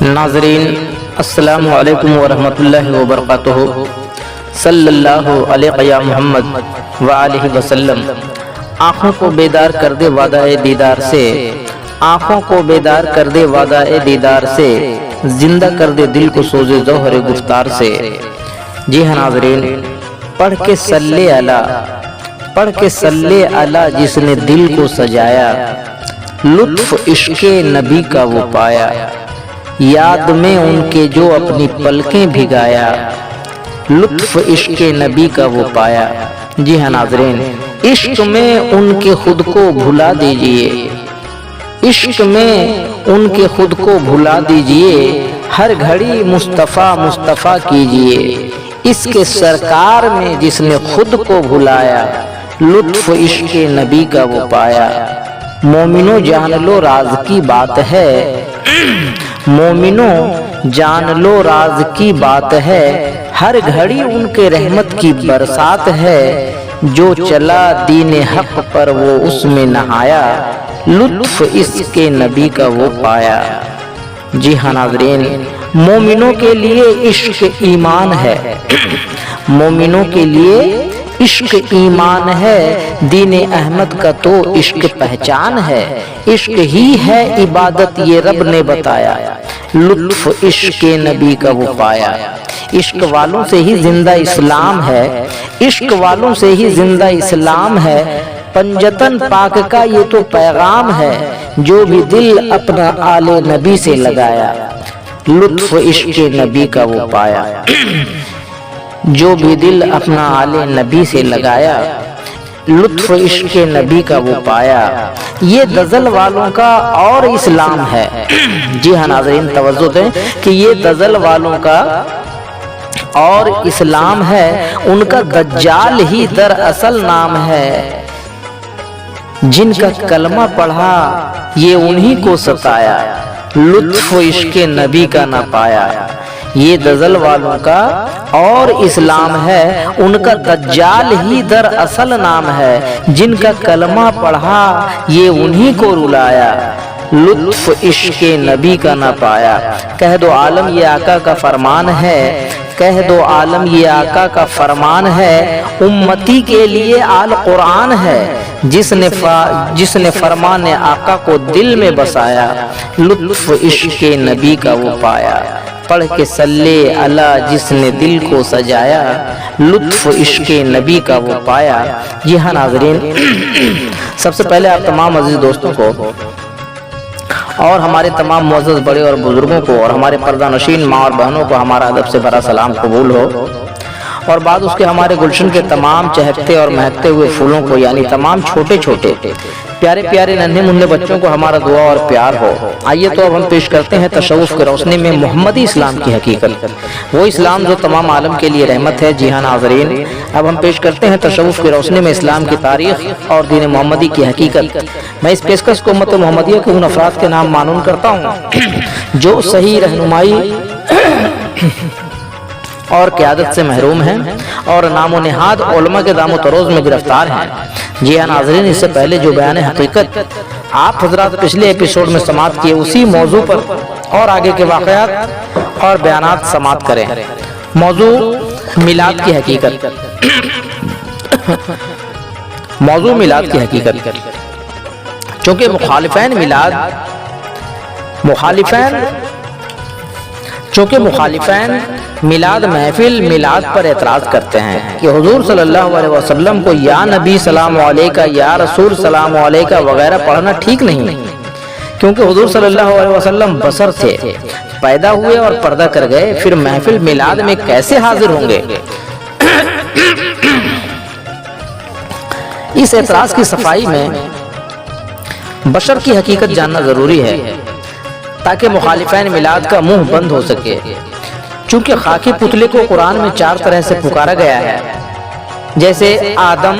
ناظرین السلام علیکم ورحمۃ اللہ وبرکاتہ۔ صلی اللہ علیہ محمد وآلہ وسلم۔ آنکھوں کو بیدار کر دے وعدہ دیدار سے، آنکھوں کو بیدار کر دے وعدہ دیدار سے، زندہ کر دے دل کو سوزے ظہر گفتار سے۔ جی ہاں ناظرین، پڑھ کے صلی علی، پڑھ کے صلی علی جس نے دل کو سجایا، لطف عشق نبی کا وہ پایا، یاد میں ان کے جو اپنی پلکیں بھگایا، لطف عشق نبی کا وہ پایا۔ جی ہاں ناظرین، عشق میں ان کے خود کو بھلا دیجئے، عشق میں ان کے خود کو بھلا دیجئے، ہر گھڑی مصطفیٰ مصطفیٰ کیجئے، اس کے سرکار میں جس نے خود کو بھلایا، لطف عشق نبی کا وہ پایا۔ مومنو جان لو راز کی بات ہے، مومنو جان لو راز کی بات ہے، ہر گھڑی ان کے رحمت کی برسات ہے، جو چلا دین حق پر وہ اس میں نہایا، لطف اس کے نبی کا وہ پایا۔ جی ہاں ناظرین، مومنوں کے لیے عشق ایمان ہے، مومنوں کے لیے عشق ایمان ہے، دین احمد کا تو عشق پہچان ہے، عشق ہی ہے عبادت یہ رب نے بتایا، لطف عشق نبی کا وہ پایا۔ عشق والوں سے ہی زندہ اسلام ہے، عشق والوں سے ہی زندہ اسلام ہے، پنجتن پاک کا یہ تو پیغام ہے، جو بھی دل اپنا آل نبی سے لگایا، لطف عشق نبی کا وہ پایا۔ جو بھی دل اپنا آل نبی سے لگایا، لطف عشق نبی کا وہ پایا۔ یہ غزل والوں کا اور اسلام ہے۔ جی ہاں ناظرین، توجہ دیں کہ یہ غزل والوں کا اور اسلام ہے، ان کا دجال ہی دراصل نام ہے، جن کا کلمہ پڑھا یہ انہی کو ستایا، لطف عشق نبی کا نہ پایا۔ یہ غزل والوں کا اور اسلام ہے، ان کا دجال ہی دراصل نام ہے، جن کا کلمہ پڑھا یہ انہی کو رلایا، لطف عشق نبی کا نہ پایا۔ کہہ دو عالم یہ آقا کا فرمان ہے، کہہ دو عالم یہ آقا کا فرمان ہے، امتی کے لیے آل قرآن ہے، جس نے فرمان آقا کو دل میں بسایا، لطف عشق نبی کا وہ پایا۔ پڑھ کے صلی علی جس نے دل کو سجایا، لطف عشق نبی کا وہ پایا۔ یہ ہاں ناظرین، سب سے پہلے آپ تمام عزیز دوستوں کو اور ہمارے تمام معزز بڑے اور بزرگوں کو اور ہمارے پردہ نشین ماں اور بہنوں کو ہمارا ادب سے بھرا سلام قبول ہو، اور بعد اس کے ہمارے گلشن کے تمام چہکتے اور مہکتے ہوئے پھولوں کو، یعنی تمام چھوٹے چھوٹے پیارے پیارے ننھے منھے بچوں کو ہمارا دعا اور پیار ہو۔ آئیے تو اب ہم پیش کرتے ہیں تصوف کی روشنی میں محمدی اسلام کی حقیقت، وہ اسلام جو تمام عالم کے لیے رحمت ہے۔ جی ہاں ناظرین، اب ہم پیش کرتے ہیں تصوف کی روشنی میں اسلام کی تاریخ اور دین محمدی کی حقیقت۔ میں اس پیشکش کو امت محمدیہ کے ان افراد کے نام معنون کرتا ہوں جو صحیح رہنمائی اور قیادت سے محروم ہیں اور نام و نہاد علماء کے دام و تروز میں گرفتار ہیں۔ جی ہاں ناظرین، اس سے پہلے جو بیان حقیقت آپ حضرات پچھلے ایپیسوڈ میں سماعت کیے، اسی موضوع پر اور آگے کے واقعات اور بیانات سماعت کریں۔ موضوع میلاد کی حقیقت، موضوع میلاد کی حقیقت۔ چونکہ مخالفین میلاد محفل میلاد پر اعتراض کرتے ہیں کہ حضور صلی اللہ علیہ وسلم کو یا نبی سلام علیکہ، یا رسول سلام علیکہ وغیرہ پڑھنا ٹھیک نہیں، کیونکہ حضور صلی اللہ علیہ وسلم بشر تھے، پیدا ہوئے اور پردہ کر گئے، پھر محفل میلاد میں کیسے حاضر ہوں گے؟ اس اعتراض کی صفائی میں بشر کی حقیقت جاننا ضروری ہے تاکہ مخالفین میلاد کا منہ بند ہو سکے۔ چونکہ خاکی پتلے کو قرآن میں 4 طرح سے پکارا گیا ہے، جیسے آدم،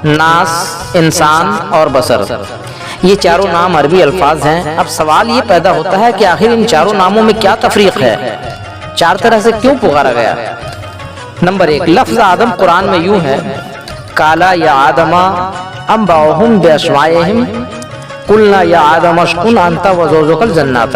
ناس، انسان اور بشر۔ یہ چاروں نام عربی الفاظ ہیں۔ اب سوال یہ پیدا ہوتا ہے کہ آخر ان چاروں ناموں میں کیا تفریق ہے، 4 طرح سے کیوں پکارا گیا؟ نمبر 1، لفظ آدم قرآن میں یوں ہے، کالا یا آدما انبأہم باسمائہم قلنا یا آدم اسکن انت وزوجک الجنۃ۔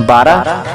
12,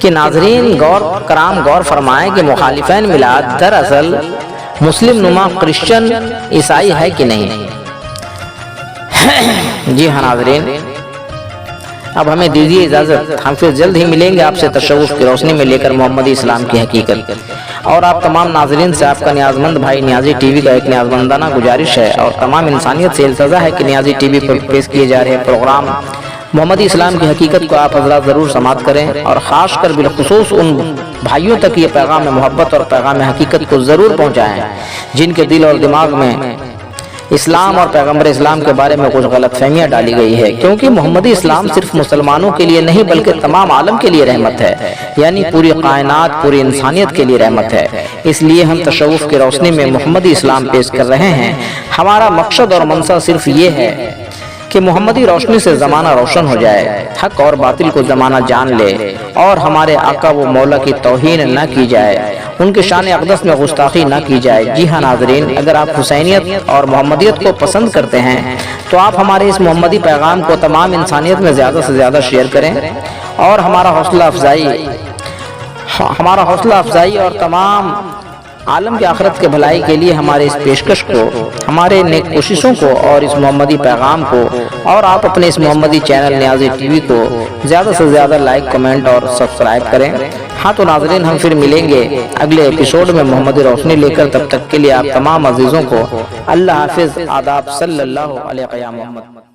کہ ناظرین غور فرمائیں کہ مخالفین میلاد دراصل مسلم نما کرسچن عیسائی ہے کہ نہیں؟ جی ہاں ناظرین، اب ہمیں دیجیے اجازت، ہم پھر جلد ہی ملیں گے آپ سے تصوف کی روشنی میں لے کر محمدی اسلام کی حقیقت۔ اور آپ تمام ناظرین سے آپ کا نیاز مند بھائی نیازی ٹی وی کا ایک نیاز مندانہ گزارش ہے اور تمام انسانیت سے التجا ہے کہ نیازی ٹی وی پر پیش کیے جا رہے پروگرام محمدی اسلام کی حقیقت کو آپ حضرات ضرور سماعت کریں، اور خاص کر بالخصوص ان بھائیوں تک یہ پیغام محبت اور پیغام حقیقت کو ضرور پہنچائیں جن کے دل اور دماغ میں اسلام اور پیغمبر اسلام کے بارے میں کچھ غلط فہمیاں ڈالی گئی ہے، کیونکہ محمدی اسلام صرف مسلمانوں کے لیے نہیں بلکہ تمام عالم کے لیے رحمت ہے، یعنی پوری کائنات، پوری انسانیت کے لیے رحمت ہے۔ اس لیے ہم تصوف کی روشنی میں محمدی اسلام پیش کر رہے ہیں۔ ہمارا مقصد اور منشا صرف یہ ہے کہ محمدی روشنی سے زمانہ روشن ہو جائے، حق اور باطل کو زمانہ جان لے، اور ہمارے آقا و مولا کی توہین نہ کی جائے، ان کے شان اقدس میں گستاخی نہ کی جائے۔ جی ہاں ناظرین، اگر آپ حسینیت اور محمدیت کو پسند کرتے ہیں تو آپ ہمارے اس محمدی پیغام کو تمام انسانیت میں زیادہ سے زیادہ شیئر کریں، اور ہمارا حوصلہ افزائی اور تمام عالم کی آخرت کے بھلائی کے لیے ہمارے اس پیشکش کو، ہمارے نیک کوششوں کو اور اس محمدی پیغام کو، اور آپ اپنے اس محمدی چینل نیازی ٹی وی کو زیادہ سے زیادہ لائک، کمنٹ اور سبسکرائب کریں۔ ہاں تو ناظرین، ہم پھر ملیں گے اگلے ایپیسوڈ میں محمدی روشنی لے کر، تب تک کے لیے آپ تمام عزیزوں کو اللہ حافظ، آداب، صلی اللہ علیہ وسلم۔